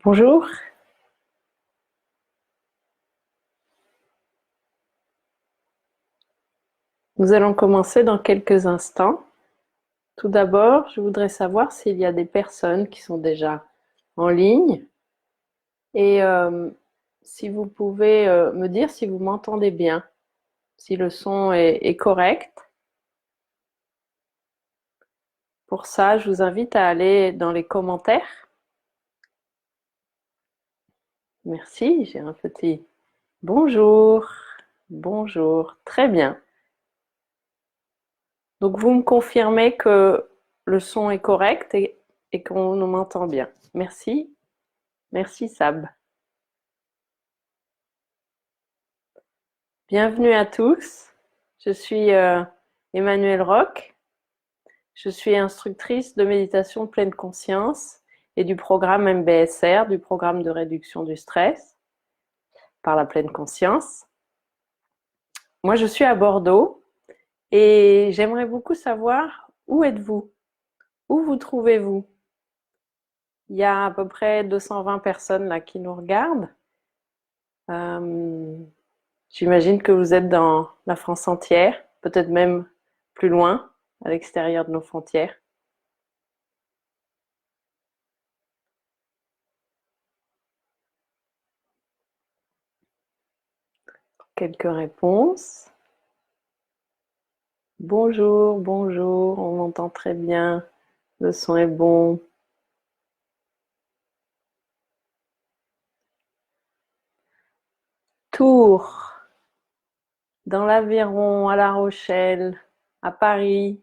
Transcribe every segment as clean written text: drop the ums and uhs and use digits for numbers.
Bonjour, nous allons commencer dans quelques instants. Tout d'abord, je voudrais savoir s'il y a des personnes qui sont déjà en ligne et si vous pouvez me dire si vous m'entendez bien, si le son est correct. Pour ça, je vous invite à aller dans les commentaires. Merci, j'ai un petit bonjour, bonjour, très bien. Donc vous me confirmez que le son est correct et qu'on m'entend bien. Merci, merci Sab. Bienvenue à tous. Je suis Emmanuelle Roch. Je suis instructrice de méditation pleine conscience et du programme MBSR, du programme de réduction du stress par la pleine conscience. Moi, je suis à Bordeaux et j'aimerais beaucoup savoir où êtes-vous? Où vous trouvez-vous? Il y a à peu près 220 personnes là qui nous regardent. Euh, J'imagine que vous êtes dans la France entière, peut-être même plus loin, à l'extérieur de nos frontières. Quelques réponses. Bonjour, bonjour, on m'entend très bien, le son est bon. Tours, dans l'Aveyron, à La Rochelle, à Paris.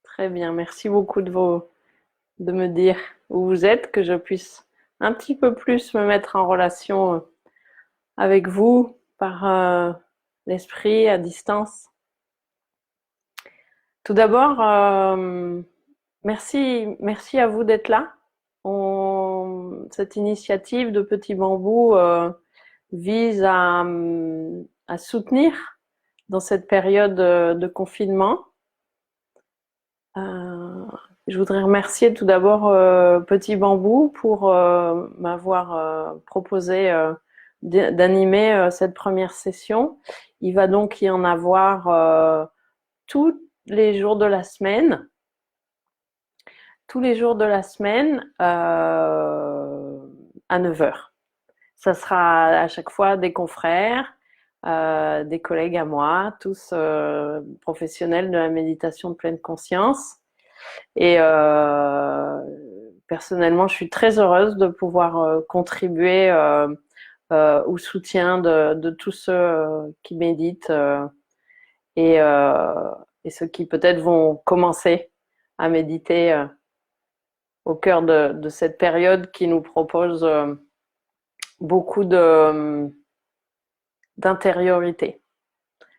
Très bien, merci beaucoup de me dire où vous êtes, que je puisse un petit peu plus me mettre en relation avec vous par l'esprit à distance. Tout d'abord, merci à vous d'être là. Cette initiative de Petit Bambou vise à soutenir dans cette période de confinement. Je voudrais remercier tout d'abord Petit Bambou pour m'avoir proposé d'animer cette première session. Il va donc y en avoir tous les jours de la semaine. Tous les jours de la semaine à 9 heures. Ça sera à chaque fois des confrères, des collègues à moi, tous professionnels de la méditation de pleine conscience. Et personnellement, je suis très heureuse de pouvoir contribuer au soutien de tous ceux qui méditent et, euh, et ceux qui peut-être vont commencer à méditer au cœur de cette période qui nous propose beaucoup d'intériorité.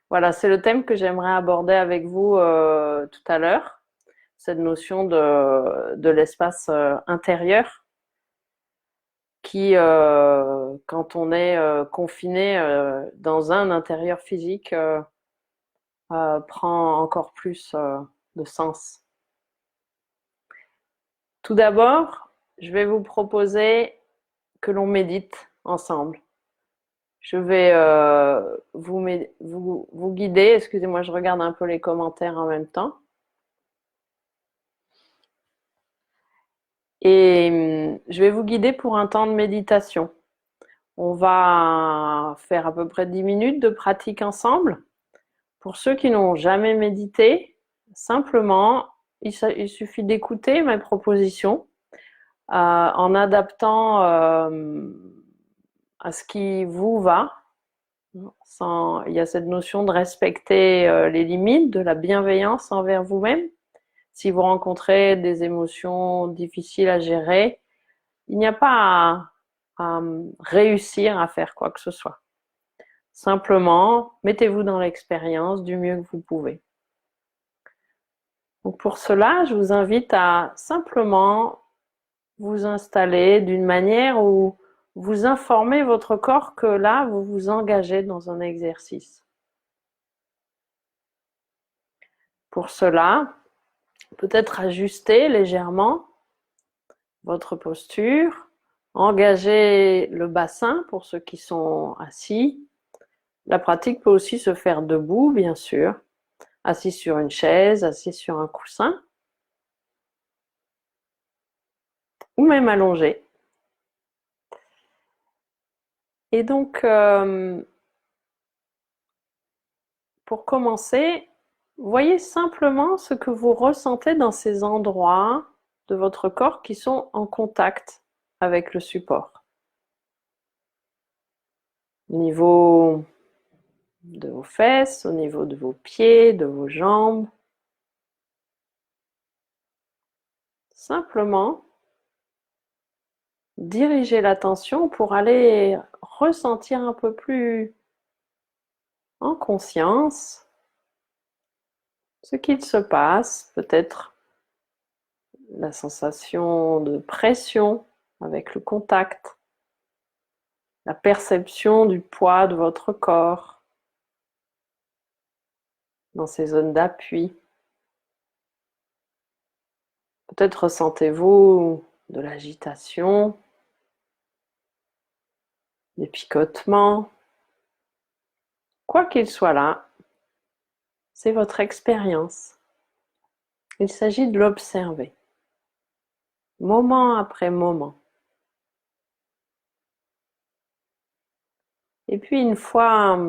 Voilà, c'est le thème que j'aimerais aborder avec vous tout à l'heure, cette notion de l'espace intérieur qui, quand on est confiné dans un intérieur physique, prend encore plus de sens. Tout d'abord, je vais vous proposer que l'on médite ensemble. Je vais vous guider. Excusez-moi, je regarde un peu les commentaires en même temps. Et je vais vous guider pour un temps de méditation. On va faire à peu près 10 minutes de pratique ensemble. Pour ceux qui n'ont jamais médité, simplement, il suffit d'écouter mes propositions en adaptant à ce qui vous va. Il y a cette notion de respecter les limites, de la bienveillance envers vous-même. Si vous rencontrez des émotions difficiles à gérer, il n'y a pas à réussir à faire quoi que ce soit. Simplement, mettez-vous dans l'expérience du mieux que vous pouvez. Donc pour cela, je vous invite à simplement vous installer d'une manière où vous informez votre corps que là, vous vous engagez dans un exercice. Pour cela, peut-être ajuster légèrement votre posture. Engagez le bassin pour ceux qui sont assis. La pratique peut aussi se faire debout, bien sûr, assis sur une chaise, assis sur un coussin, ou même allongé. Et donc, pour commencer, voyez simplement ce que vous ressentez dans ces endroits de votre corps qui sont en contact avec le support. Au niveau de vos fesses, au niveau de vos pieds, de vos jambes. Simplement, dirigez l'attention pour aller ressentir un peu plus en conscience ce qu'il se passe, peut-être la sensation de pression avec le contact, la perception du poids de votre corps dans ces zones d'appui. Peut-être ressentez-vous de l'agitation, des picotements. Quoi qu'il soit là, c'est votre expérience. Il s'agit de l'observer, moment après moment. Et puis une fois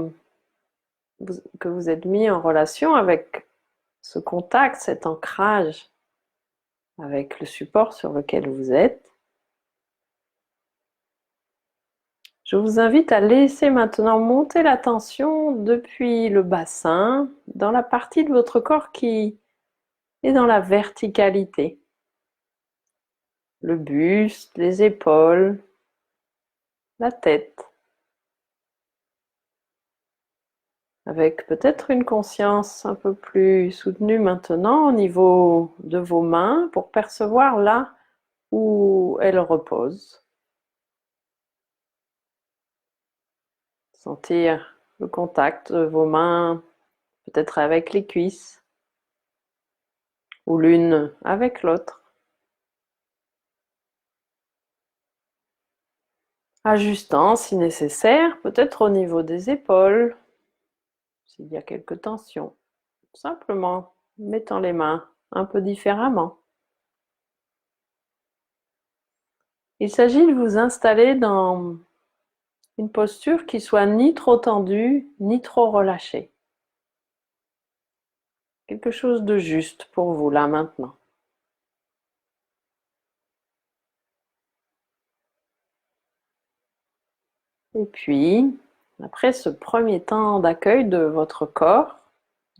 que vous êtes mis en relation avec ce contact, cet ancrage avec le support sur lequel vous êtes, je vous invite à laisser maintenant monter la tension depuis le bassin, dans la partie de votre corps qui est dans la verticalité. Le buste, les épaules, la tête. Avec peut-être une conscience un peu plus soutenue maintenant au niveau de vos mains pour percevoir là où elles reposent. Sentir le contact de vos mains, peut-être avec les cuisses ou l'une avec l'autre. Ajustant si nécessaire, peut-être au niveau des épaules, s'il y a quelques tensions. Simplement mettant les mains un peu différemment. Il s'agit de vous installer dans une posture qui soit ni trop tendue, ni trop relâchée. Quelque chose de juste pour vous là maintenant. Et puis, après ce premier temps d'accueil de votre corps,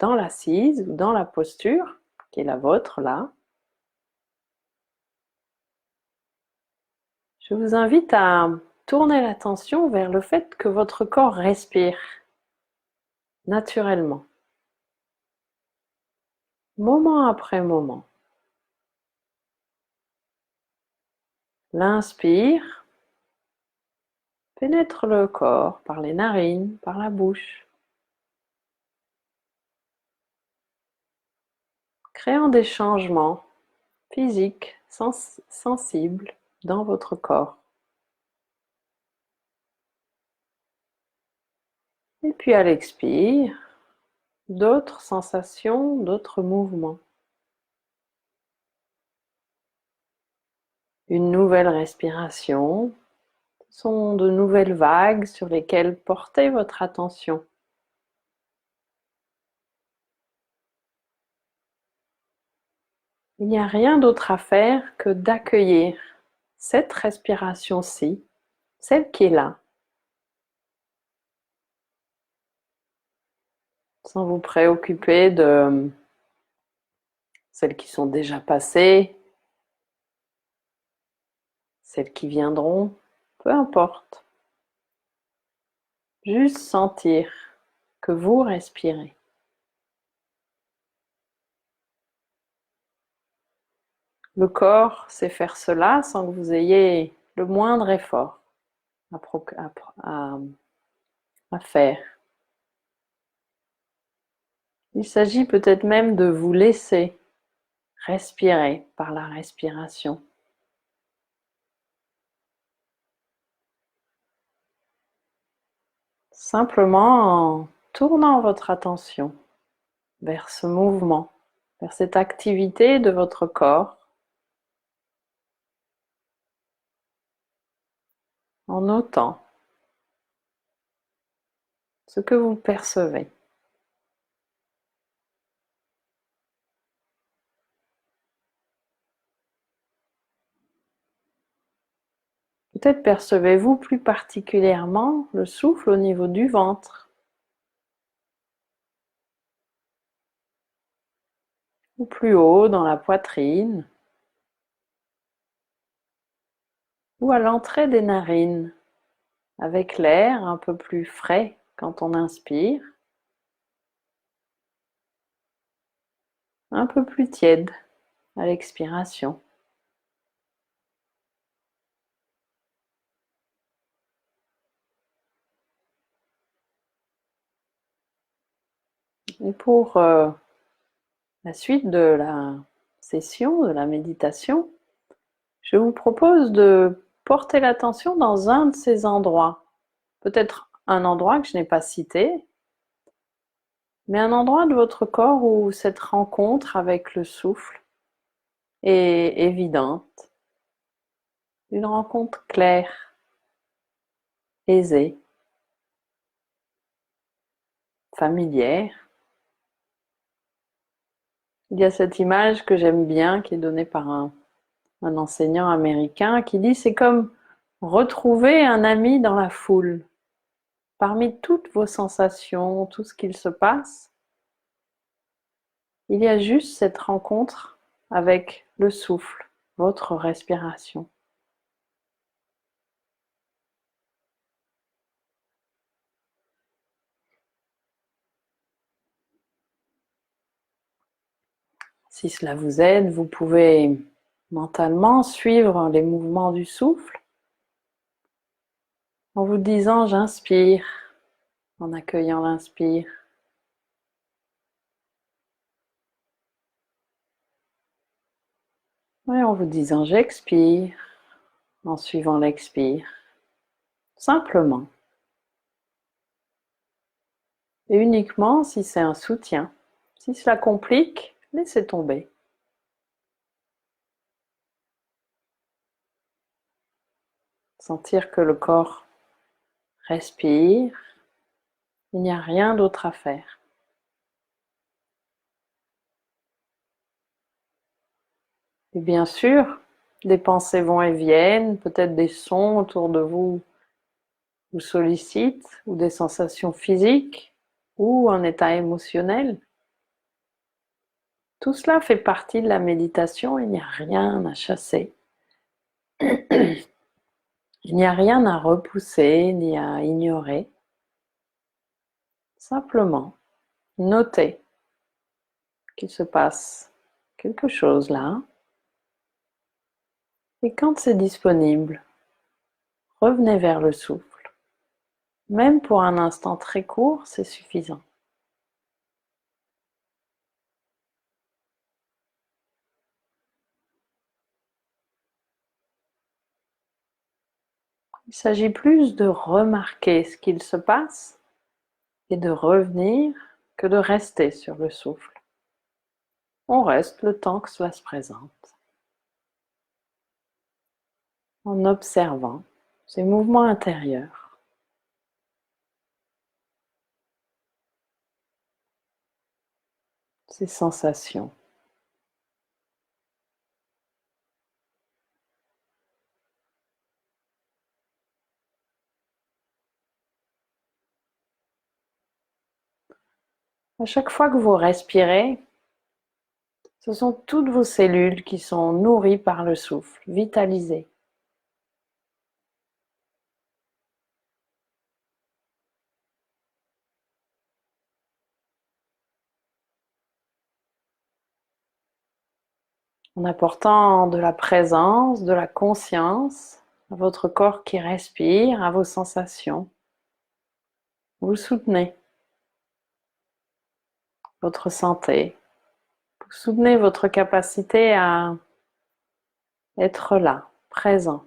dans l'assise ou dans la posture, qui est la vôtre là, je vous invite à tourner l'attention vers le fait que votre corps respire naturellement, moment après moment. L'inspire pénètre le corps par les narines, par la bouche, créant des changements physiques sensibles dans votre corps. Et puis à l'expire, d'autres sensations, d'autres mouvements. Une nouvelle respiration, ce sont de nouvelles vagues sur lesquelles portez votre attention. Il n'y a rien d'autre à faire que d'accueillir cette respiration-ci, celle qui est là, sans vous préoccuper de celles qui sont déjà passées, celles qui viendront, peu importe. Juste sentir que vous respirez. Le corps sait faire cela sans que vous ayez le moindre effort à faire. Il s'agit peut-être même de vous laisser respirer par la respiration. simplement en tournant votre attention vers ce mouvement, vers cette activité de votre corps, en notant ce que vous percevez. Peut-être percevez-vous plus particulièrement le souffle au niveau du ventre, ou plus haut dans la poitrine, ou à l'entrée des narines, avec l'air un peu plus frais quand on inspire, un peu plus tiède à l'expiration. Et pour la suite de la session, de la méditation, je vous propose de porter l'attention dans un de ces endroits. Peut-être un endroit que je n'ai pas cité, mais un endroit de votre corps où cette rencontre avec le souffle est évidente. Une rencontre claire, aisée, familière. Il y a cette image que j'aime bien, qui est donnée par un enseignant américain, qui dit: c'est comme retrouver un ami dans la foule. Parmi toutes vos sensations, tout ce qu'il se passe, il y a juste cette rencontre avec le souffle, votre respiration. Si cela vous aide, vous pouvez mentalement suivre les mouvements du souffle en vous disant: j'inspire, en accueillant l'inspire. Et en vous disant: j'expire, en suivant l'expire. Simplement. Et uniquement si c'est un soutien. Si cela complique, laissez tomber. Sentir que le corps respire, il n'y a rien d'autre à faire. Et bien sûr, des pensées vont et viennent, peut-être des sons autour de vous vous sollicitent, ou des sensations physiques, ou un état émotionnel. Tout cela fait partie de la méditation, il n'y a rien à chasser. Il n'y a rien à repousser ni à ignorer. Simplement, notez qu'il se passe quelque chose là. Et quand c'est disponible, revenez vers le souffle. Même pour un instant très court, c'est suffisant. Il s'agit plus de remarquer ce qu'il se passe et de revenir que de rester sur le souffle. On reste le temps que cela se présente, en observant ces mouvements intérieurs. Ces sensations. À chaque fois que vous respirez, ce sont toutes vos cellules qui sont nourries par le souffle, vitalisées. En apportant de la présence, de la conscience à votre corps qui respire, à vos sensations. Vous soutenez votre santé. Vous soutenez votre capacité à être là, présent,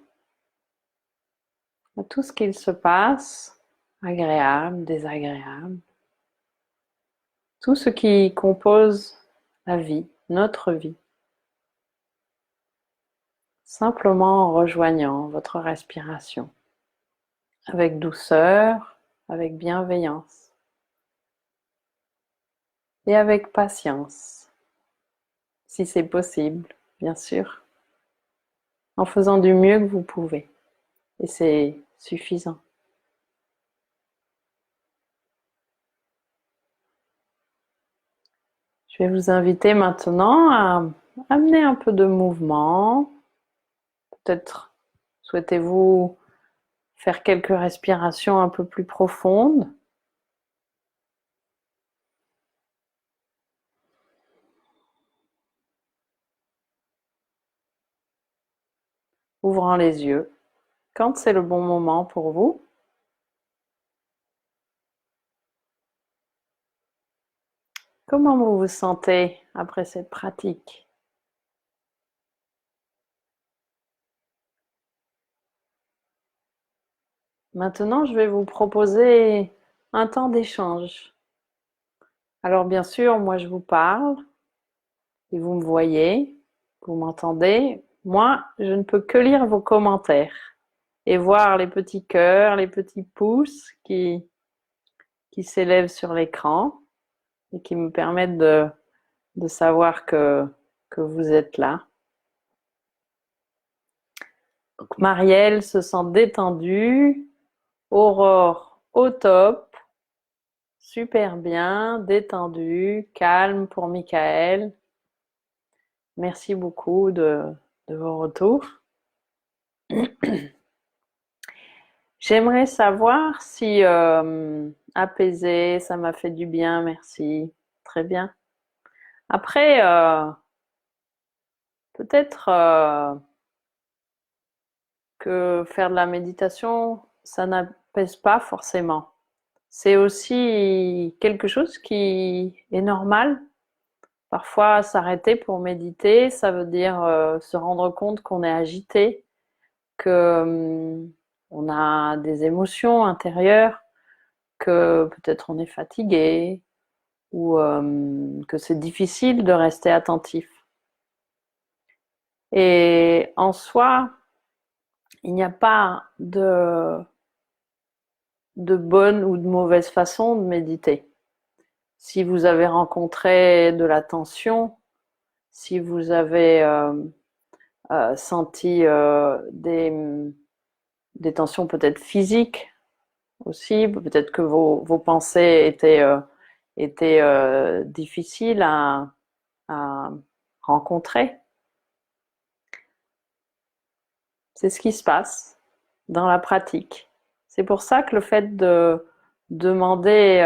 à tout ce qu'il se passe agréable, désagréable. Tout ce qui compose la vie, notre vie. Simplement en rejoignant votre respiration. Avec douceur, avec bienveillance. Et avec patience. Si c'est possible, bien sûr. En faisant du mieux que vous pouvez. Et c'est suffisant. Je vais vous inviter maintenant à amener un peu de mouvement. Peut-être souhaitez-vous faire quelques respirations un peu plus profondes. Ouvrant les yeux quand c'est le bon moment pour vous. Comment vous vous sentez après cette pratique? Maintenant, je vais vous proposer un temps d'échange. Alors bien sûr, moi je vous parle et vous me voyez, vous m'entendez. Moi, je ne peux que lire vos commentaires et voir les petits cœurs, les petits pouces qui s'élèvent sur l'écran et qui me permettent de savoir que vous êtes là. Donc, Marielle se sent détendue, Aurore au top, super bien, détendue, calme pour Michael. Merci beaucoup de vos retours. J'aimerais savoir si apaisé, ça m'a fait du bien, merci. Très bien. Après, peut-être que faire de la méditation, ça n'apaise pas forcément. C'est aussi quelque chose qui est normal. Parfois, s'arrêter pour méditer, ça veut dire se rendre compte qu'on est agité, que on a des émotions intérieures, que peut-être on est fatigué ou que c'est difficile de rester attentif. Et en soi, il n'y a pas de bonne ou de mauvaise façon de méditer. Si vous avez rencontré de la tension, si vous avez senti des tensions peut-être physiques aussi, peut-être que vos pensées étaient difficiles à rencontrer. C'est ce qui se passe dans la pratique. C'est pour ça que le fait de demander,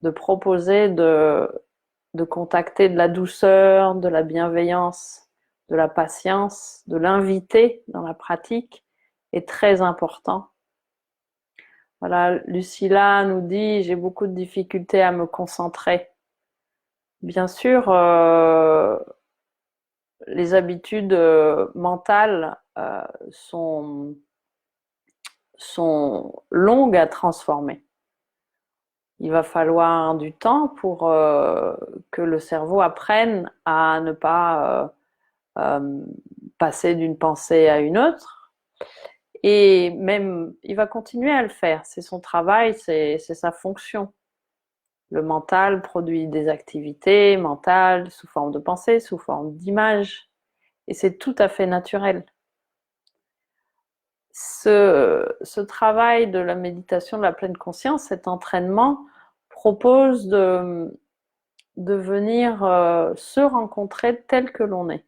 de proposer de contacter de la douceur, de la bienveillance, de la patience, de l'inviter dans la pratique est très important. Voilà, Lucilla nous dit « J'ai beaucoup de difficultés à me concentrer ». Bien sûr, les habitudes mentales sont longues à transformer. Il va falloir du temps pour que le cerveau apprenne à ne pas passer d'une pensée à une autre. Et même, il va continuer à le faire. C'est son travail, c'est sa fonction. Le mental produit des activités mentales sous forme de pensée, sous forme d'image. Et c'est tout à fait naturel. Ce travail de la méditation de la pleine conscience, cet entraînement, propose de venir se rencontrer tel que l'on est.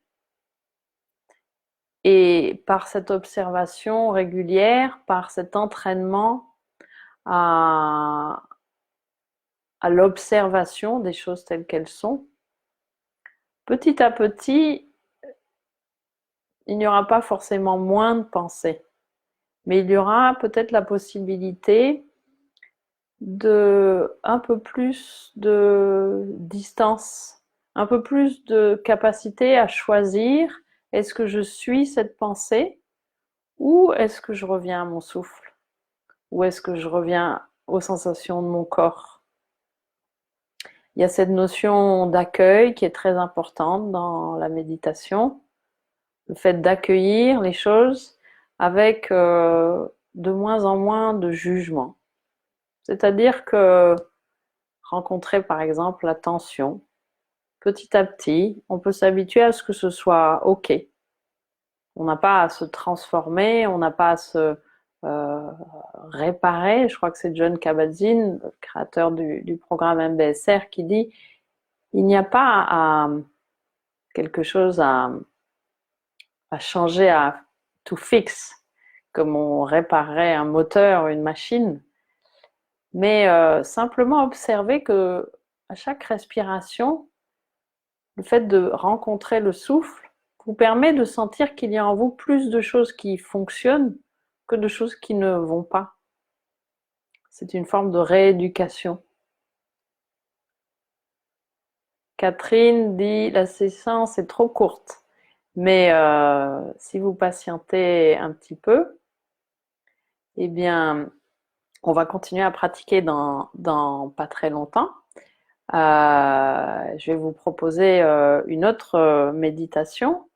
Et par cette observation régulière, par cet entraînement à l'observation des choses telles qu'elles sont, petit à petit, il n'y aura pas forcément moins de pensées, mais il y aura peut-être la possibilité de un peu plus de distance, un peu plus de capacité à choisir, est-ce que je suis cette pensée ou est-ce que je reviens à mon souffle? ou est-ce que je reviens aux sensations de mon corps? Il y a cette notion d'accueil qui est très importante dans la méditation, le fait d'accueillir les choses avec de moins en moins de jugement. C'est-à-dire que rencontrer par exemple la tension, petit à petit, on peut s'habituer à ce que ce soit OK. On n'a pas à se transformer, on n'a pas à se euh, réparer. Je crois que c'est John Kabat-Zinn, le créateur du programme MBSR, qui dit il n'y a pas quelque chose à changer, à tout fixe, comme on réparerait un moteur ou une machine, mais simplement observer que à chaque respiration, le fait de rencontrer le souffle vous permet de sentir qu'il y a en vous plus de choses qui fonctionnent que de choses qui ne vont pas. C'est une forme de rééducation. Catherine dit la séance est trop courte, mais si vous patientez un petit peu, eh bien, on va continuer à pratiquer dans pas très longtemps. Je vais vous proposer une autre méditation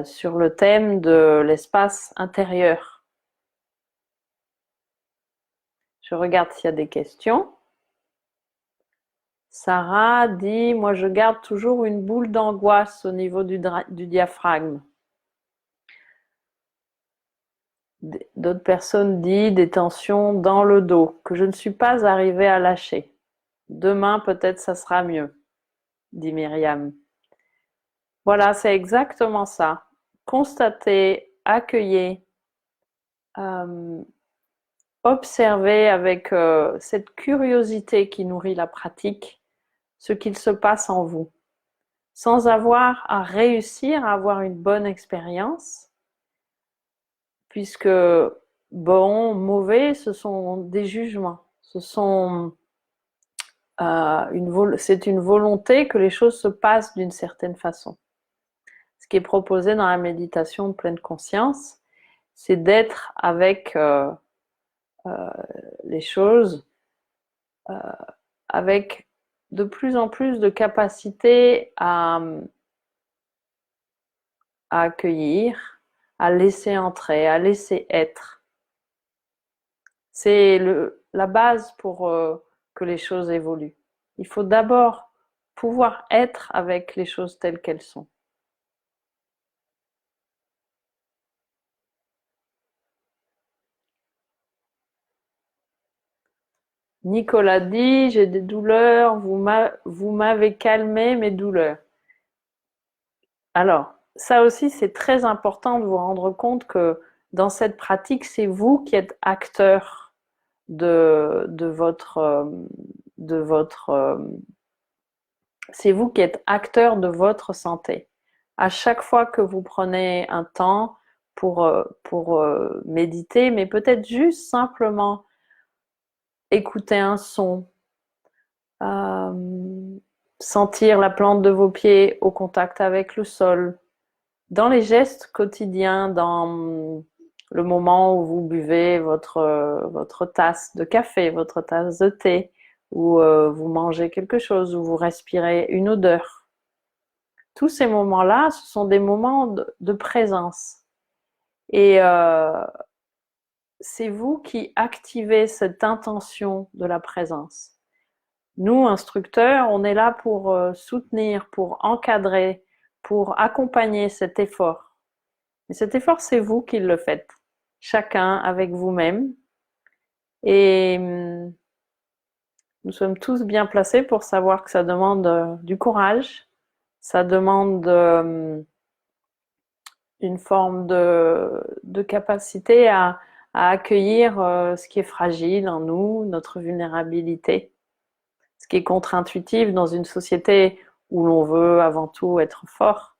sur le thème de l'espace intérieur. Je regarde s'il y a des questions. Sarah dit, moi je garde toujours une boule d'angoisse au niveau du diaphragme. D'autres personnes disent des tensions dans le dos que je ne suis pas arrivée à lâcher. Demain peut-être ça sera mieux, dit Myriam. Voilà, c'est exactement ça. Constater, accueillir, observer avec cette curiosité qui nourrit la pratique ce qu'il se passe en vous, sans avoir à réussir à avoir une bonne expérience, puisque bon, mauvais, ce sont des jugements, c'est une volonté que les choses se passent d'une certaine façon. Ce qui est proposé dans la méditation de pleine conscience, c'est d'être avec les choses, avec de plus en plus de capacité à accueillir, à laisser entrer, à laisser être. C'est la base pour que les choses évoluent. Il faut d'abord pouvoir être avec les choses telles qu'elles sont. Nicolas dit, j'ai des douleurs, vous m'avez calmé mes douleurs. Alors, ça aussi, c'est très important de vous rendre compte que dans cette pratique, c'est vous qui êtes acteur de votre c'est vous qui êtes acteur de votre santé. À chaque fois que vous prenez un temps pour méditer, mais peut-être juste simplement écouter un son, sentir la plante de vos pieds au contact avec le sol, dans les gestes quotidiens, dans le moment où vous buvez votre tasse de café, votre tasse de thé, ou vous mangez quelque chose, ou vous respirez une odeur. Tous ces moments-là, ce sont des moments de présence. Et c'est vous qui activez cette intention de la présence. Nous, instructeurs, on est là pour soutenir, pour encadrer, pour accompagner cet effort. Et cet effort, c'est vous qui le faites, chacun avec vous-même. Et nous sommes tous bien placés pour savoir que ça demande du courage, ça demande une forme de capacité à accueillir ce qui est fragile en nous, notre vulnérabilité, ce qui est contre-intuitif dans une société où l'on veut avant tout être fort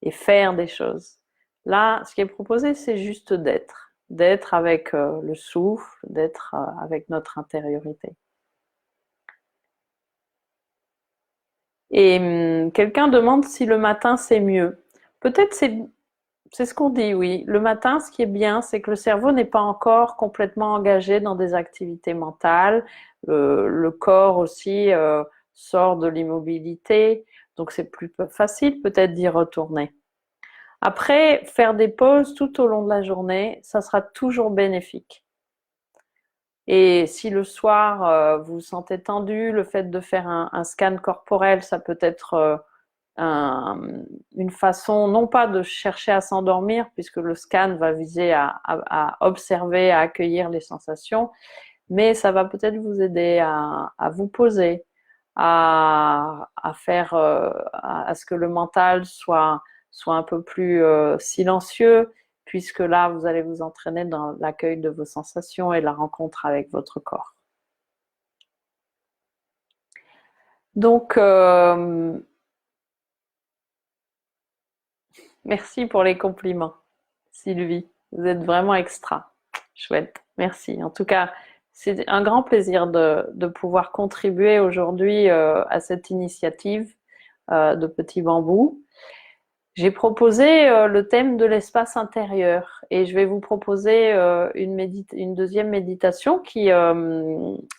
et faire des choses. Là, ce qui est proposé, c'est juste d'être avec le souffle, d'être avec notre intériorité. Et quelqu'un demande si le matin c'est mieux. Peut-être C'est ce qu'on dit, oui. Le matin, ce qui est bien, c'est que le cerveau n'est pas encore complètement engagé dans des activités mentales. Le corps aussi sort de l'immobilité, donc c'est plus facile peut-être d'y retourner. Après, faire des pauses tout au long de la journée, ça sera toujours bénéfique. Et si le soir, vous vous sentez tendu, le fait de faire un scan corporel, ça peut être une façon, non pas de chercher à s'endormir, puisque le scan va viser à observer, à accueillir les sensations, mais ça va peut-être vous aider à vous poser, à faire, à ce que le mental soit un peu plus silencieux, puisque là, vous allez vous entraîner dans l'accueil de vos sensations et la rencontre avec votre corps. Donc, merci pour les compliments, Sylvie. Vous êtes vraiment extra. Chouette. Merci. En tout cas, c'est un grand plaisir de pouvoir contribuer aujourd'hui à cette initiative de Petit Bambou. J'ai proposé le thème de l'espace intérieur et je vais vous proposer une deuxième méditation qui est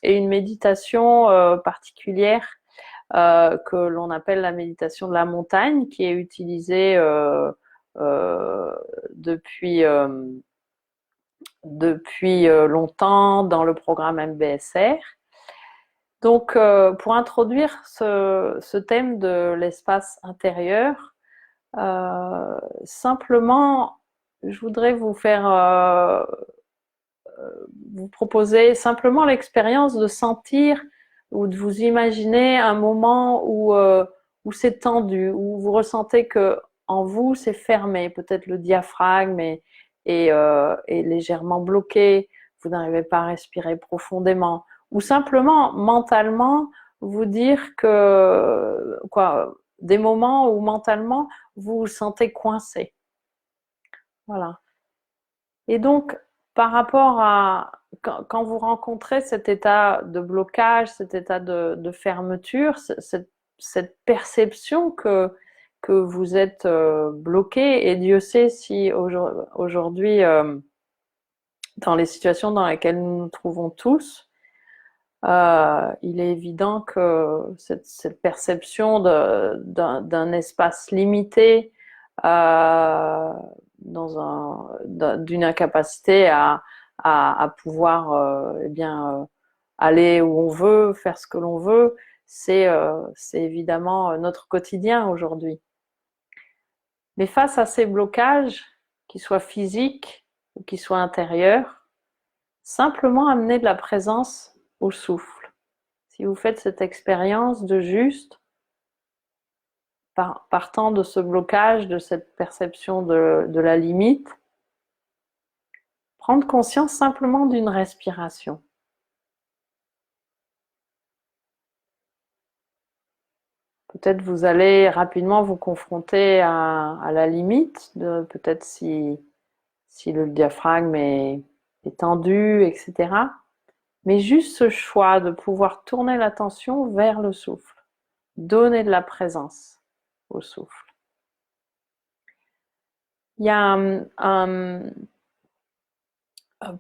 une méditation particulière que l'on appelle la méditation de la montagne, qui est utilisée depuis longtemps dans le programme MBSR. Donc, pour introduire ce thème de l'espace intérieur, simplement, je voudrais vous proposer simplement l'expérience de sentir ou de vous imaginer un moment où c'est tendu, où vous ressentez que en vous c'est fermé, peut-être le diaphragme est légèrement bloqué, vous n'arrivez pas à respirer profondément, ou simplement mentalement vous dire que des moments où mentalement vous vous sentez coincé. Voilà. Et donc, par rapport à quand vous rencontrez cet état de blocage, cet état de fermeture, cette perception que vous êtes bloqué, et Dieu sait si aujourd'hui, dans les situations dans lesquelles nous nous trouvons tous, il est évident que cette perception d'un espace limité, d'une incapacité à pouvoir aller où on veut, faire ce que l'on veut, c'est évidemment notre quotidien aujourd'hui. Mais face à ces blocages, qu'ils soient physiques ou qu'ils soient intérieurs, simplement amener de la présence au souffle. Si vous faites cette expérience de juste, partant de ce blocage, de cette perception de la limite, prendre conscience simplement d'une respiration. Peut-être vous allez rapidement vous confronter à la limite, peut-être si le diaphragme est tendu, etc. Mais juste ce choix de pouvoir tourner l'attention vers le souffle, donner de la présence au souffle. Il y a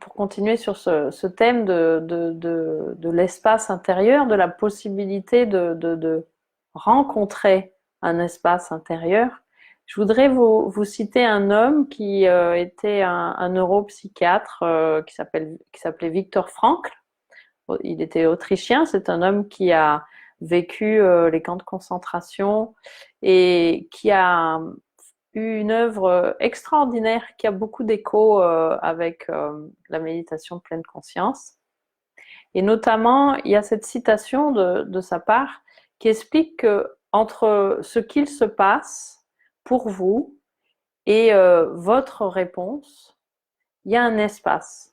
pour continuer sur ce thème de l'espace intérieur, de la possibilité de rencontrer un espace intérieur, je voudrais vous citer un homme qui était un neuropsychiatre qui s'appelait Viktor Frankl. Il était autrichien, c'est un homme qui a vécu les camps de concentration et qui a eu une œuvre extraordinaire qui a beaucoup d'écho avec la méditation de pleine conscience. Et notamment, il y a cette citation de sa part qui explique que entre ce qu'il se passe pour vous et votre réponse, il y a un espace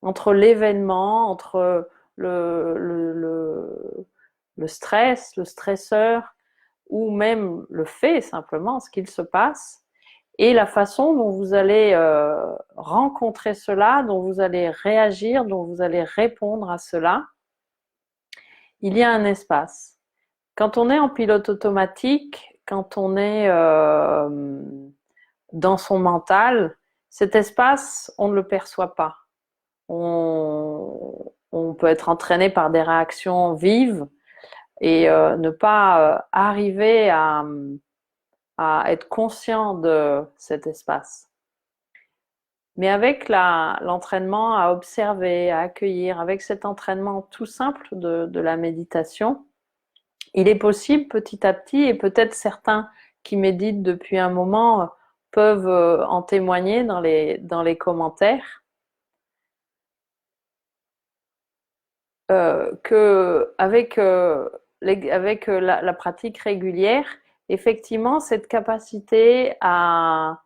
entre l'événement, entre le stress, le stresseur, ou même le fait simplement, ce qu'il se passe, et la façon dont vous allez rencontrer cela, dont vous allez réagir, dont vous allez répondre à cela. Il y a un espace. Quand on est en pilote automatique, quand on est dans son mental, cet espace, on ne le perçoit pas. On peut être entraîné par des réactions vives et ne pas arriver à être conscient de cet espace. Mais avec l'entraînement à observer, à accueillir, avec cet entraînement tout simple de la méditation, il est possible petit à petit, et peut-être certains qui méditent depuis un moment peuvent en témoigner dans les commentaires, qu'avec la pratique régulière, effectivement, cette capacité à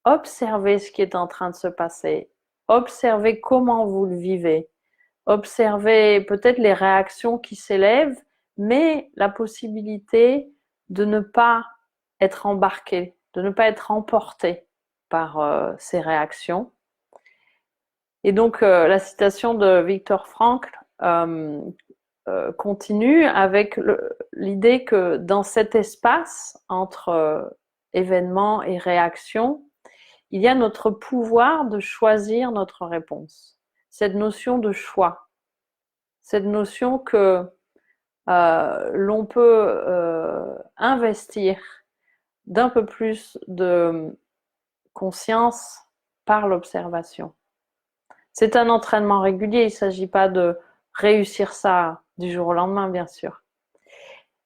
observer ce qui est en train de se passer, observer comment vous le vivez, observer peut-être les réactions qui s'élèvent, mais la possibilité de ne pas être embarqué, de ne pas être emporté par ces réactions. Et donc la citation de Viktor Frankl continue avec l'idée que dans cet espace entre événements et réactions, il y a notre pouvoir de choisir notre réponse. Cette notion de choix, cette notion que l'on peut investir d'un peu plus de conscience par l'observation. C'est un entraînement régulier, il ne s'agit pas de réussir ça du jour au lendemain, bien sûr.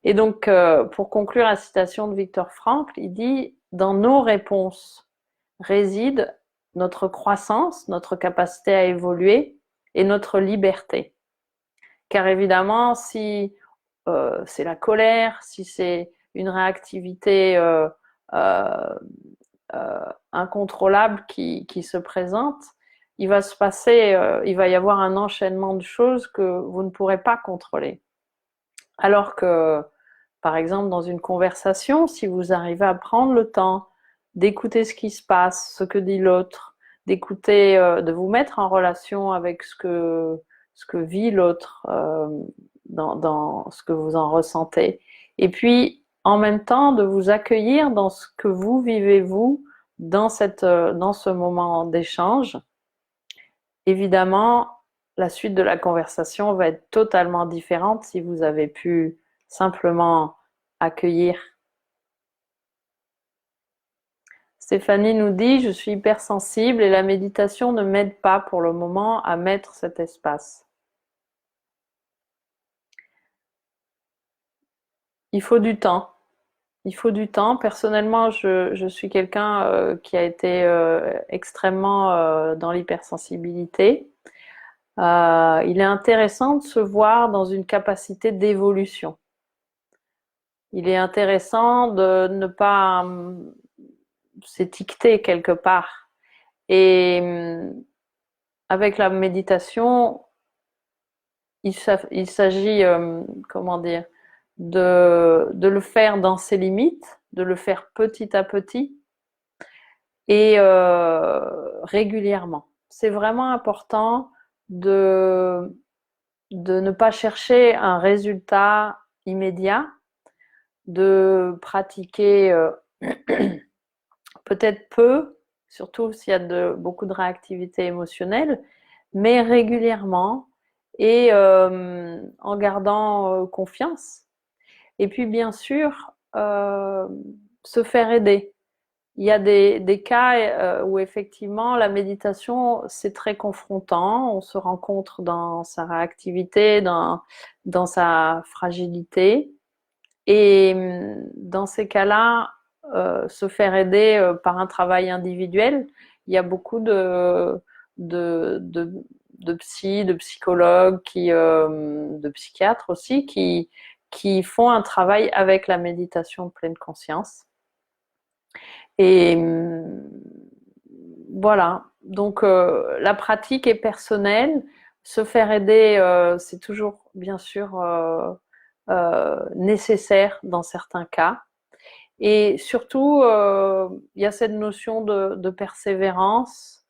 Et donc, pour conclure la citation de Viktor Frankl, il dit « Dans nos réponses réside notre croissance, notre capacité à évoluer et notre liberté. » Car évidemment, si c'est la colère, si c'est une réactivité incontrôlable qui se présente, il va se passer, il va y avoir un enchaînement de choses que vous ne pourrez pas contrôler. Alors que, par exemple, dans une conversation, si vous arrivez à prendre le temps d'écouter ce qui se passe, ce que dit l'autre, d'écouter, de vous mettre en relation avec ce que vit l'autre, dans ce que vous en ressentez, et puis en même temps de vous accueillir dans ce que vous vivez vous dans ce moment d'échange. Évidemment, la suite de la conversation va être totalement différente si vous avez pu simplement accueillir. Stéphanie nous dit « Je suis hypersensible et la méditation ne m'aide pas pour le moment à mettre cet espace. » Il faut du temps. Il faut du temps. Personnellement, je suis quelqu'un qui a été extrêmement dans l'hypersensibilité. Il est intéressant de se voir dans une capacité d'évolution. Il est intéressant de ne pas s'étiqueter quelque part. Et avec la méditation, il s'agit, comment dire, de le faire dans ses limites, de le faire petit à petit et régulièrement. C'est vraiment important de ne pas chercher un résultat immédiat, de pratiquer peut-être peu, surtout s'il y a beaucoup de réactivité émotionnelle, mais régulièrement et en gardant confiance. Et puis bien sûr, se faire aider. Il y a des cas où effectivement la méditation c'est très confrontant, on se rencontre dans sa réactivité, dans sa fragilité. Et dans ces cas-là, se faire aider par un travail individuel, il y a beaucoup de psy, de psychologues, de psychiatres aussi, qui font un travail avec la méditation de pleine conscience. Et voilà, donc la pratique est personnelle, se faire aider, c'est toujours bien sûr nécessaire dans certains cas. Et surtout, il y a cette notion de persévérance.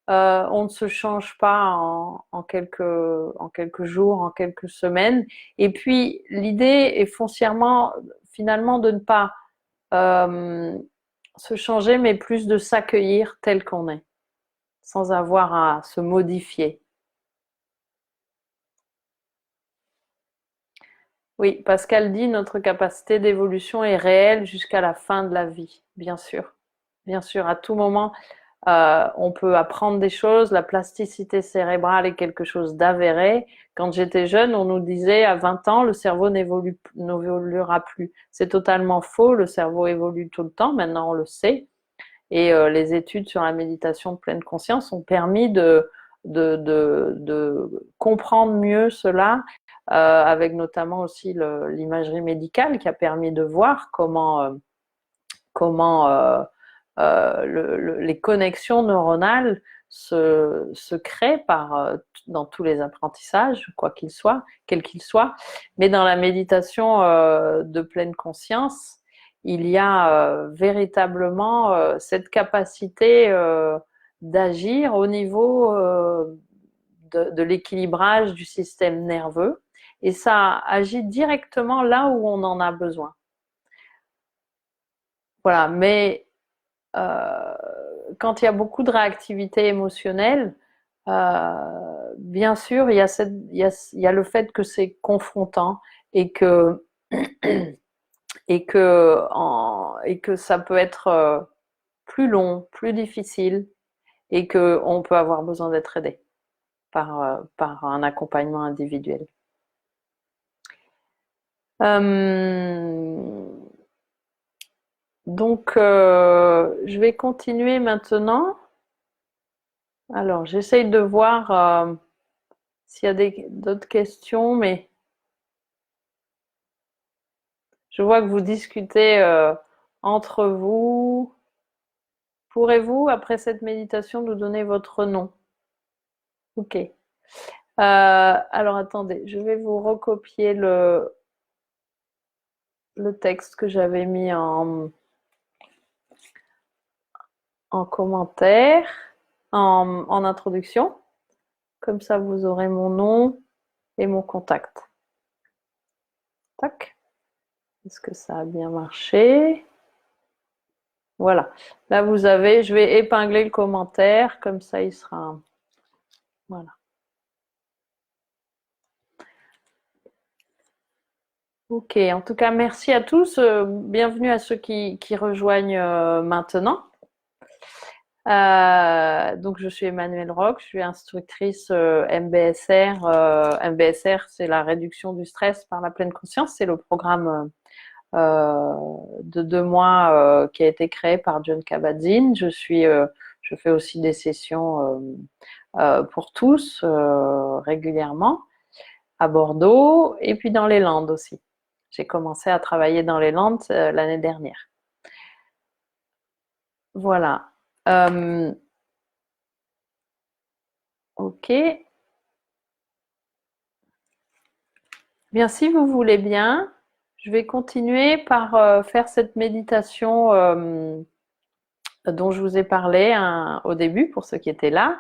On ne se change pas en quelques jours, en quelques semaines. Et puis, l'idée est foncièrement, finalement, de ne pas se changer, mais plus de s'accueillir tel qu'on est, sans avoir à se modifier. Oui, Pascal dit notre capacité d'évolution est réelle jusqu'à la fin de la vie, bien sûr. Bien sûr, à tout moment, on peut apprendre des choses. La plasticité cérébrale est quelque chose d'avéré. Quand j'étais jeune, on nous disait à 20 ans, le cerveau n'évoluera plus. C'est totalement faux. Le cerveau évolue tout le temps. Maintenant, on le sait. Et les études sur la méditation de pleine conscience ont permis de comprendre mieux cela, avec notamment aussi l'imagerie médicale qui a permis de voir comment les connexions neuronales se créent dans tous les apprentissages, quoi qu'ils soient, quels qu'ils soient. Mais dans la méditation de pleine conscience, il y a véritablement cette capacité d'agir au niveau de l'équilibrage du système nerveux, et ça agit directement là où on en a besoin. Voilà, mais quand il y a beaucoup de réactivité émotionnelle, bien sûr, il y a le fait que c'est confrontant et que, et que ça peut être plus long, plus difficile, et qu'on peut avoir besoin d'être aidé par un accompagnement individuel. Donc, je vais continuer maintenant. Alors, j'essaye de voir s'il y a d'autres questions, mais je vois que vous discutez entre vous. Pourrez-vous, après cette méditation, nous donner votre nom? Ok. Alors, attendez, je vais vous recopier le texte que j'avais mis en commentaire, en introduction. Comme ça, vous aurez mon nom et mon contact. Tac. Est-ce que ça a bien marché? Voilà. Là, vous avez, je vais épingler le commentaire, comme ça, il sera... Voilà. Ok, en tout cas, merci à tous. Bienvenue à ceux qui rejoignent maintenant. Donc, je suis Emmanuelle Roch, je suis instructrice MBSR. MBSR, c'est la réduction du stress par la pleine conscience. C'est le programme de 2 mois qui a été créé par John Kabat-Zinn. Je fais aussi des sessions pour tous régulièrement à Bordeaux et puis dans les Landes aussi. J'ai commencé à travailler dans les Landes l'année dernière. Voilà. Ok. Bien, si vous voulez bien, je vais continuer par faire cette méditation dont je vous ai parlé au début pour ceux qui étaient là.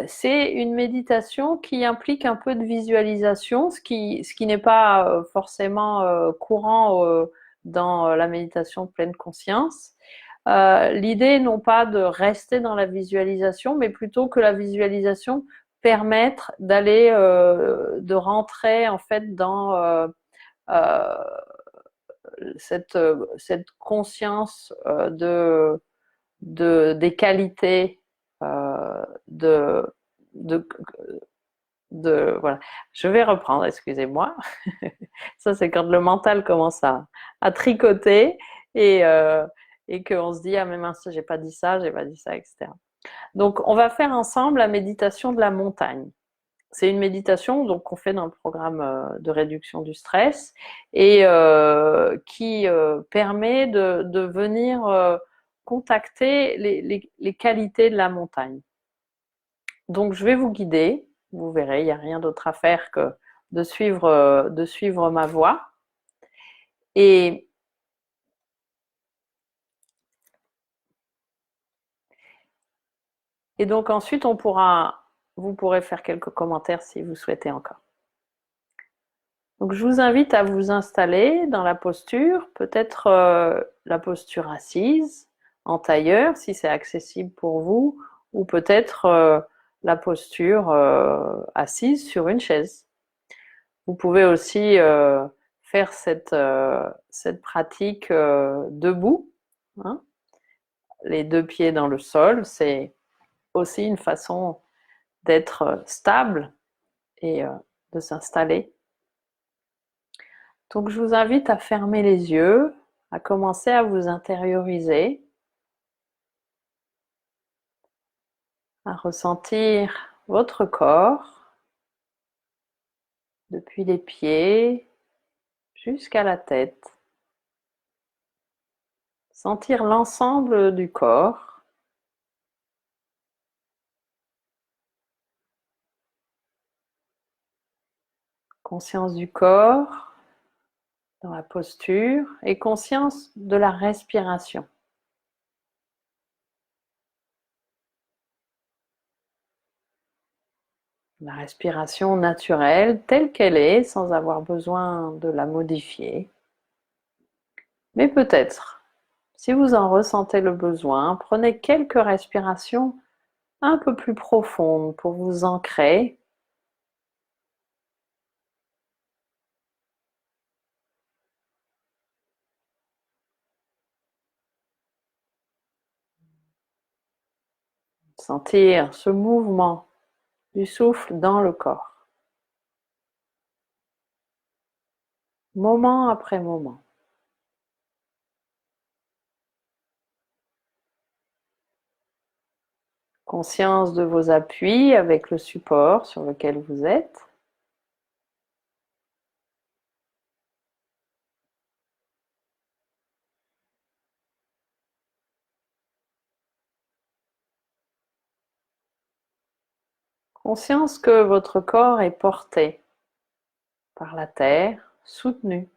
C'est une méditation qui implique un peu de visualisation, ce qui n'est pas forcément courant dans la méditation de pleine conscience. L'idée non pas de rester dans la visualisation, mais plutôt que la visualisation permette d'aller, de rentrer en fait dans euh, cette conscience des qualités de, de, voilà. Je vais reprendre, excusez-moi. Ça, c'est quand le mental commence à tricoter et qu'on se dit, ah mais mince, j'ai pas dit ça, etc. Donc, on va faire ensemble la méditation de la montagne. C'est une méditation donc qu'on fait dans le programme de réduction du stress et qui permet de venir contacter les qualités de la montagne. Donc je vais vous guider, vous verrez, il n'y a rien d'autre à faire que de suivre ma voix. Et donc ensuite vous pourrez faire quelques commentaires si vous souhaitez encore. Donc je vous invite à vous installer dans la posture, peut-être la posture assise, en tailleur si c'est accessible pour vous, ou peut-être la posture assise sur une chaise. Vous pouvez aussi faire cette pratique debout, hein. Les deux pieds dans le sol, c'est aussi une façon d'être stable et de s'installer. Donc je vous invite à fermer les yeux, à commencer à vous intérioriser, à ressentir votre corps depuis les pieds jusqu'à la tête. Sentir l'ensemble du corps. Conscience du corps dans la posture et conscience de la respiration. La respiration naturelle telle qu'elle est, sans avoir besoin de la modifier. Mais peut-être, si vous en ressentez le besoin, prenez quelques respirations un peu plus profondes pour vous ancrer. Sentir ce mouvement du souffle dans le corps, moment après moment. Conscience de vos appuis avec le support sur lequel vous êtes. Conscience que votre corps est porté par la terre, soutenu.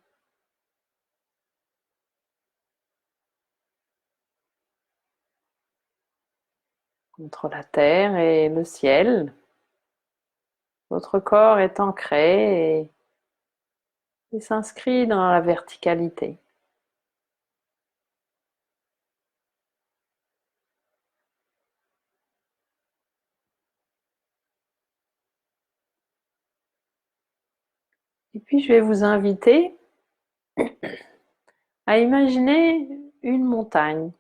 Entre la terre et le ciel, votre corps est ancré et s'inscrit dans la verticalité. Et puis je vais vous inviter à imaginer une montagne.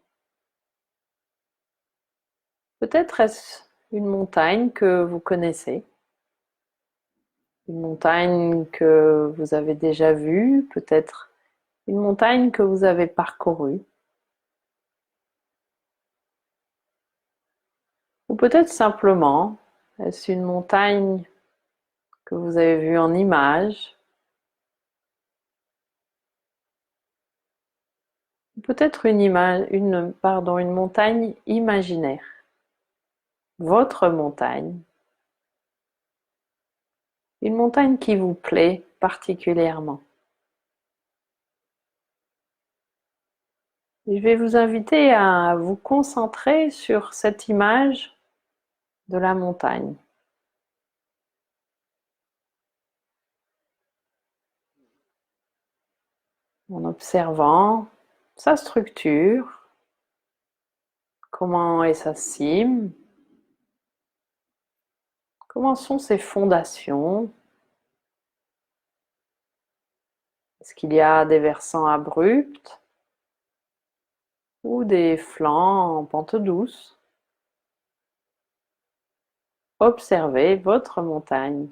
Peut-être est-ce une montagne que vous connaissez, une montagne que vous avez déjà vue, peut-être une montagne que vous avez parcourue, ou peut-être simplement est-ce une montagne que vous avez vue en image, ou peut-être une montagne imaginaire, votre montagne, une montagne qui vous plaît particulièrement. Je vais vous inviter à vous concentrer sur cette image de la montagne. En observant sa structure, comment est sa cime, comment sont ses fondations. Est-ce qu'il y a des versants abrupts ou des flancs en pente douce? Observez votre montagne.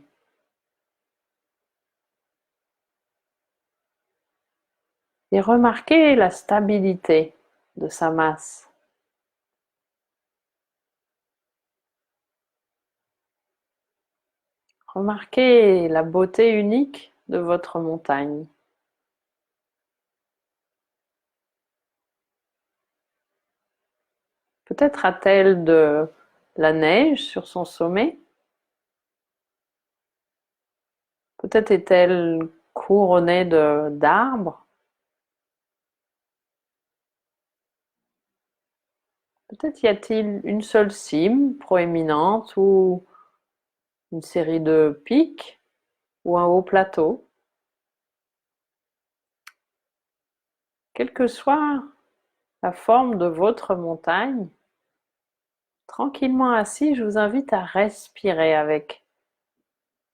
Et remarquez la stabilité de sa masse. Remarquez la beauté unique de votre montagne. Peut-être a-t-elle de la neige sur son sommet. Peut-être est-elle couronnée d'arbres. Peut-être y a-t-il une seule cime proéminente ou une série de pics ou un haut plateau. quelle que soit la forme de votre montagne, tranquillement assis, je vous invite à respirer avec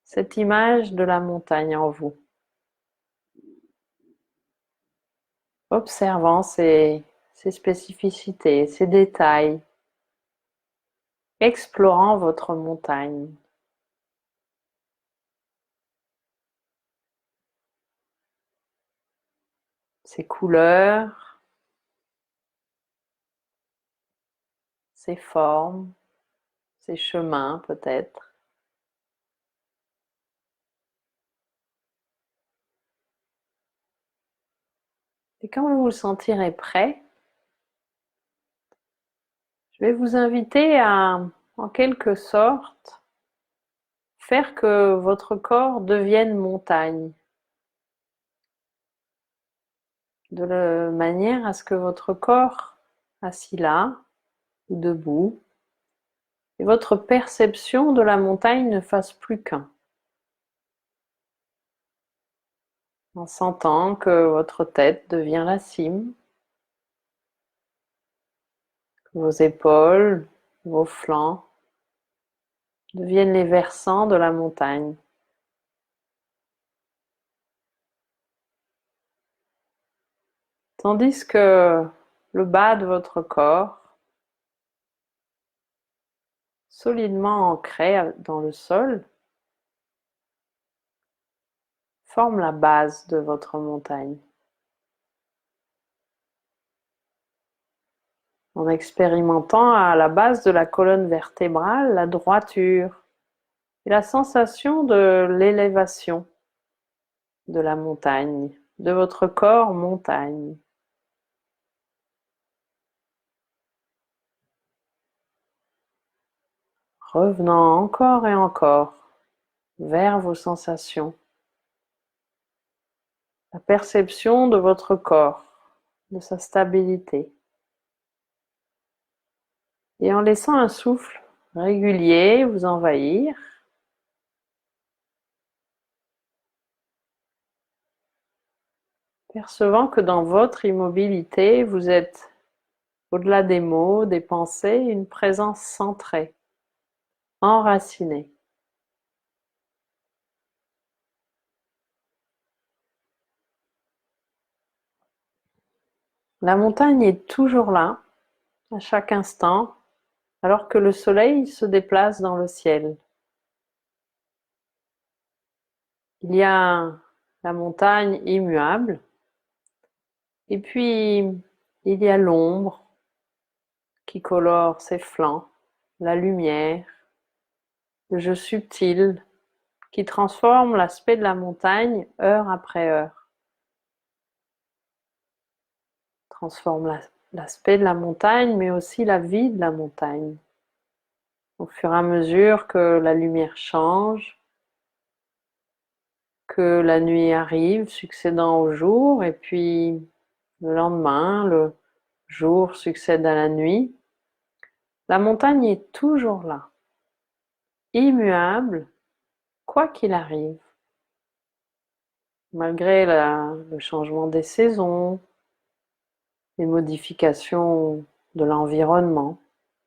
cette image de la montagne en vous, observant ses spécificités, ses détails, explorant votre montagne. Ses couleurs, ses formes, ses chemins peut-être. Et quand vous vous sentirez prêt, je vais vous inviter à, en quelque sorte, faire que votre corps devienne montagne, de la manière à ce que votre corps, assis là, ou debout, et votre perception de la montagne ne fasse plus qu'un. En sentant que votre tête devient la cime, que vos épaules, vos flancs deviennent les versants de la montagne. Tandis que le bas de votre corps, solidement ancré dans le sol, forme la base de votre montagne. En expérimentant à la base de la colonne vertébrale la droiture et la sensation de l'élévation de la montagne, de votre corps montagne. Revenant encore et encore vers vos sensations, la perception de votre corps, de sa stabilité. Et en laissant un souffle régulier vous envahir, percevant que dans votre immobilité, vous êtes, au-delà des mots, des pensées, une présence centrée, enracinée. La montagne est toujours là, à chaque instant, alors que le soleil se déplace dans le ciel. Il y a la montagne immuable, et puis il y a l'ombre qui colore ses flancs, la lumière, le jeu subtil qui transforme l'aspect de la montagne heure après heure. Transforme l'aspect de la montagne, mais aussi la vie de la montagne. Au fur et à mesure que la lumière change, que la nuit arrive, succédant au jour, et puis le lendemain, le jour succède à la nuit, la montagne est toujours là, immuable, quoi qu'il arrive. Malgré le changement des saisons, les modifications de l'environnement,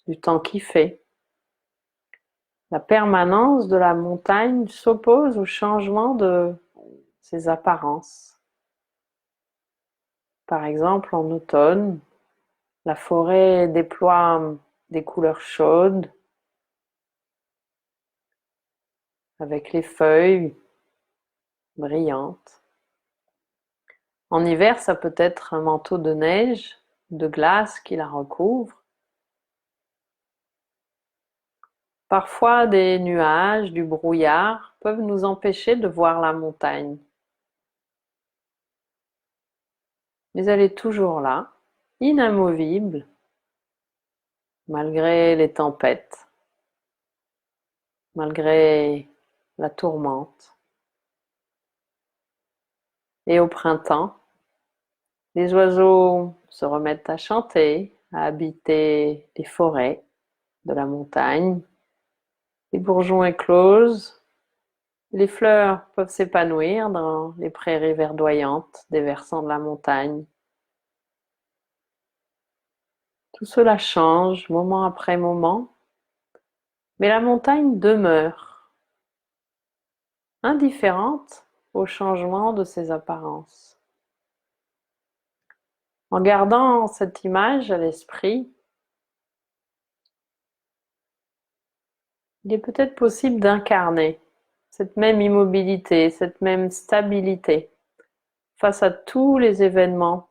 du temps qui fait, la permanence de la montagne s'oppose au changement de ses apparences. Par exemple, en automne, la forêt déploie des couleurs chaudes, avec les feuilles brillantes. En hiver, ça peut être un manteau de neige, de glace qui la recouvre. Parfois, des nuages, du brouillard peuvent nous empêcher de voir la montagne. Mais elle est toujours là, inamovible, malgré les tempêtes, malgré la tourmente. Et au printemps, les oiseaux se remettent à chanter, à habiter les forêts de la montagne. Les bourgeons éclosent, les fleurs peuvent s'épanouir dans les prairies verdoyantes des versants de la montagne. Tout cela change moment après moment, mais la montagne demeure, indifférente au changement de ses apparences. En gardant cette image à l'esprit, il est peut-être possible d'incarner cette même immobilité, cette même stabilité face à tous les événements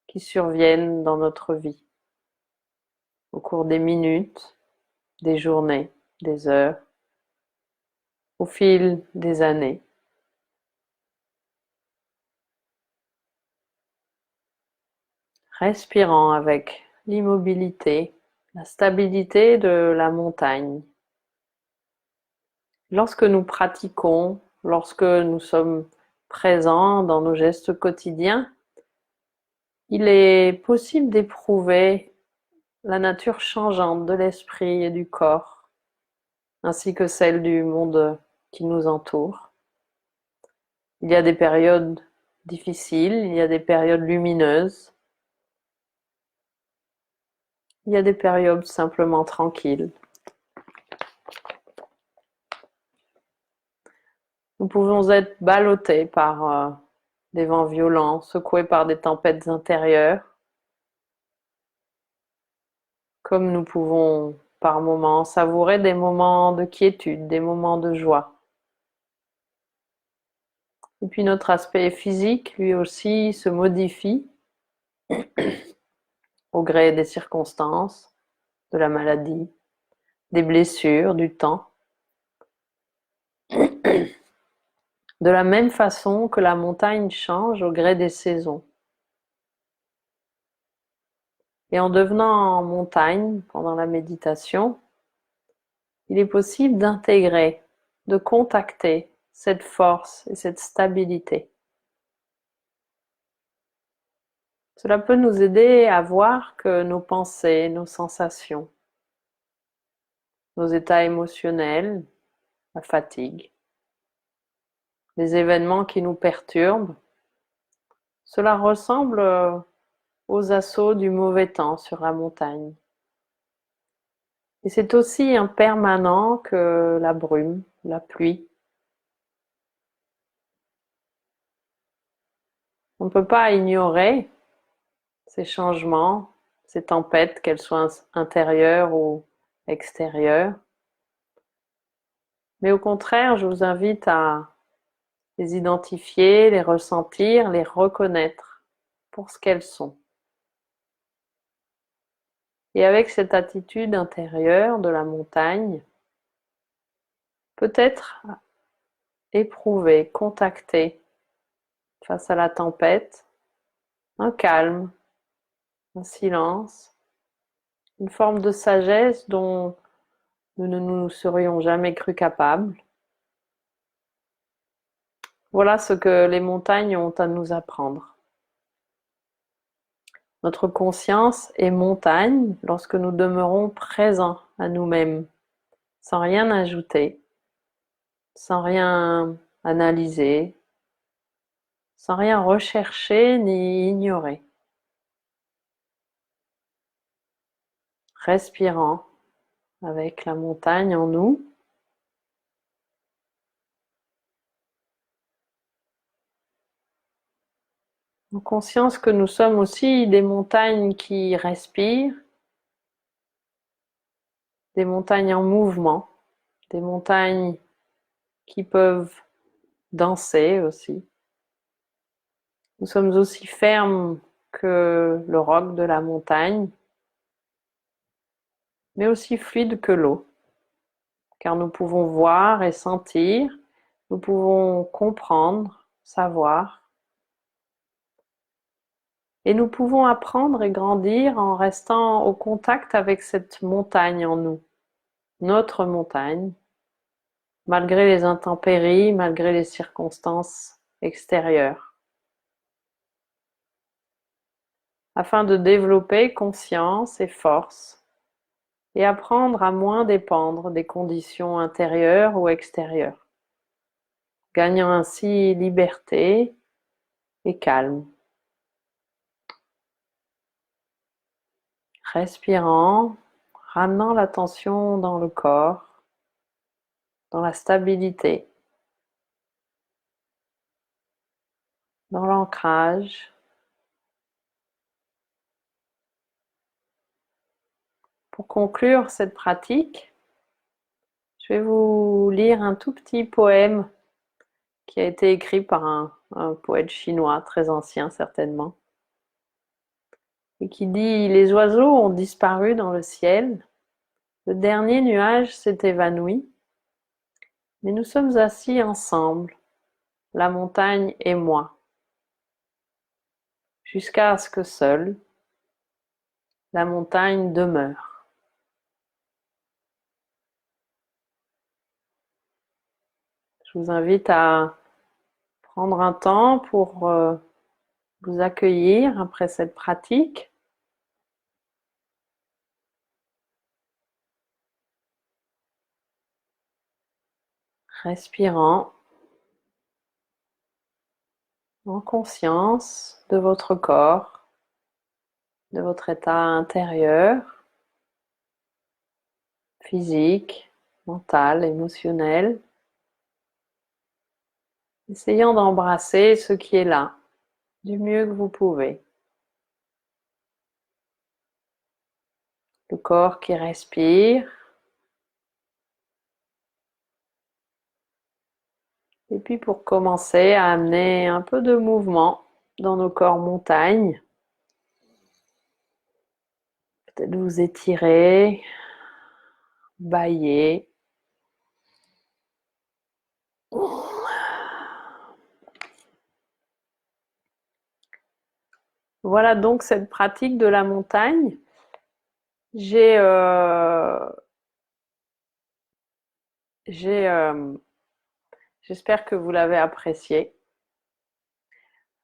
qui surviennent dans notre vie, au cours des minutes, des journées, des heures, au fil des années. Respirant avec l'immobilité, la stabilité de la montagne. Lorsque nous pratiquons, lorsque nous sommes présents dans nos gestes quotidiens, il est possible d'éprouver la nature changeante de l'esprit et du corps, ainsi que celle du monde qui nous entoure. Il y a des périodes difficiles, il y a des périodes lumineuses, il y a des périodes simplement tranquilles. Nous pouvons être ballottés par des vents violents, secoués par des tempêtes intérieures, comme nous pouvons par moments savourer des moments de quiétude, des moments de joie. Et puis notre aspect physique, lui aussi, se modifie au gré des circonstances, de la maladie, des blessures, du temps. De la même façon que la montagne change au gré des saisons. Et en devenant montagne pendant la méditation, il est possible d'intégrer, de contacter cette force et cette stabilité. Cela peut nous aider à voir que nos pensées, nos sensations, nos états émotionnels, la fatigue, les événements qui nous perturbent, cela ressemble aux assauts du mauvais temps sur la montagne. Et c'est aussi impermanent que la brume, la pluie. On ne peut pas ignorer ces changements, ces tempêtes, qu'elles soient intérieures ou extérieures. Mais au contraire, je vous invite à les identifier, les ressentir, les reconnaître pour ce qu'elles sont. Et avec cette attitude intérieure de la montagne, peut-être éprouver, contacter face à la tempête, un calme, un silence, une forme de sagesse dont nous ne nous serions jamais cru capables. Voilà ce que les montagnes ont à nous apprendre. Notre conscience est montagne lorsque nous demeurons présents à nous-mêmes, sans rien ajouter, sans rien analyser, sans rien rechercher ni ignorer. Respirant avec la montagne en nous. En conscience que nous sommes aussi des montagnes qui respirent, des montagnes en mouvement, des montagnes qui peuvent danser aussi. Nous sommes aussi fermes que le roc de la montagne, mais aussi fluides que l'eau, car nous pouvons voir et sentir, nous pouvons comprendre, savoir, et nous pouvons apprendre et grandir en restant au contact avec cette montagne en nous, notre montagne, malgré les intempéries, malgré les circonstances extérieures, afin de développer conscience et force et apprendre à moins dépendre des conditions intérieures ou extérieures, gagnant ainsi liberté et calme. Respirant, ramenant l'attention dans le corps, dans la stabilité, dans l'ancrage. Pour conclure cette pratique, je vais vous lire un tout petit poème qui a été écrit par un poète chinois très ancien certainement, et qui dit: les oiseaux ont disparu dans le ciel, le dernier nuage s'est évanoui, mais nous sommes assis ensemble, la montagne et moi, jusqu'à ce que seule la montagne demeure. Je vous invite à prendre un temps pour vous accueillir après cette pratique. Respirant en conscience de votre corps, de votre état intérieur, physique, mental, émotionnel, essayant d'embrasser ce qui est là, du mieux que vous pouvez. Le corps qui respire, et puis pour commencer à amener un peu de mouvement dans nos corps montagnes. Peut-être vous étirer, bâiller. Voilà donc cette pratique de la montagne. J'espère que vous l'avez appréciée.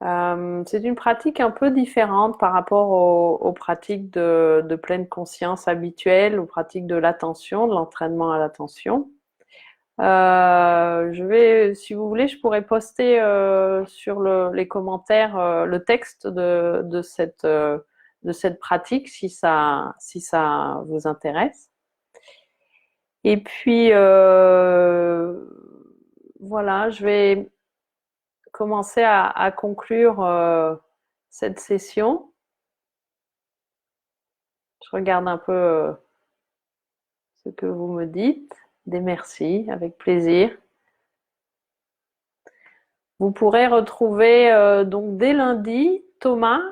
C'est une pratique un peu différente par rapport aux pratiques de pleine conscience habituelles, aux pratiques de l'attention, de l'entraînement à l'attention. Si vous voulez, je pourrais poster sur les commentaires le texte de cette pratique si ça vous intéresse. Et puis voilà, je vais commencer à conclure cette session. Je regarde un peu ce que vous me dites. Des merci, avec plaisir. Vous pourrez retrouver donc dès lundi Thomas,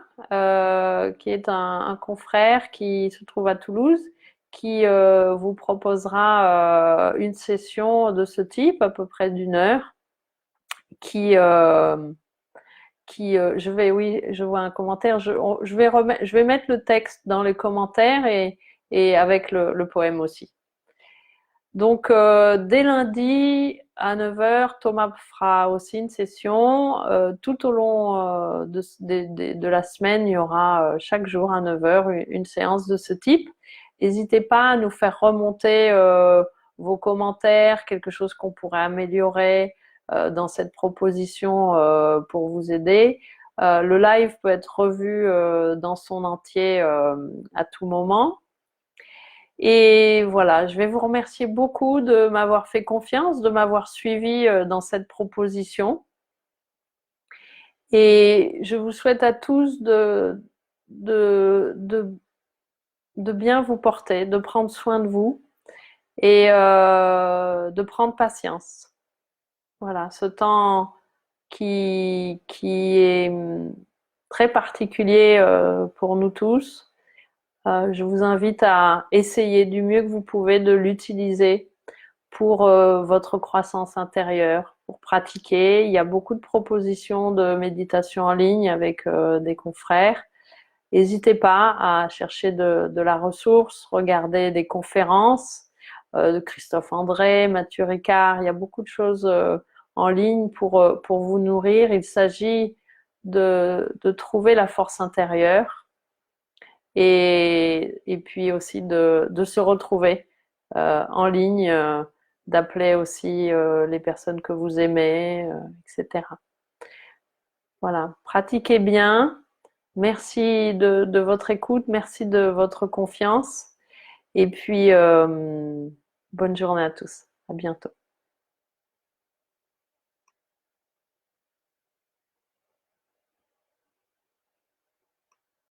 qui est un confrère qui se trouve à Toulouse, qui vous proposera une session de ce type, à peu près d'une heure, je vois un commentaire, je vais mettre le texte dans les commentaires et avec le poème aussi. Donc, dès lundi à 9h, Thomas fera aussi une session. Tout au long de la semaine, il y aura chaque jour à 9h une séance de ce type. N'hésitez pas à nous faire remonter vos commentaires, quelque chose qu'on pourrait améliorer dans cette proposition pour vous aider. Le live peut être revu dans son entier à tout moment. Et voilà, je vais vous remercier beaucoup de m'avoir fait confiance, de m'avoir suivi dans cette proposition. Et je vous souhaite à tous de bien vous porter, de prendre soin de vous et de prendre patience. Voilà, ce temps qui est très particulier pour nous tous. Je vous invite à essayer du mieux que vous pouvez de l'utiliser pour votre croissance intérieure, pour pratiquer. Il y a beaucoup de propositions de méditation en ligne avec des confrères. N'hésitez pas à chercher de la ressource, regarder des conférences de Christophe André, Mathieu Ricard. Il y a beaucoup de choses en ligne pour vous nourrir. Il s'agit de trouver la force intérieure et puis aussi de se retrouver en ligne, d'appeler aussi les personnes que vous aimez, etc. Voilà, pratiquez bien Merci de votre écoute, merci de votre confiance. Et puis, bonne journée à tous. À bientôt.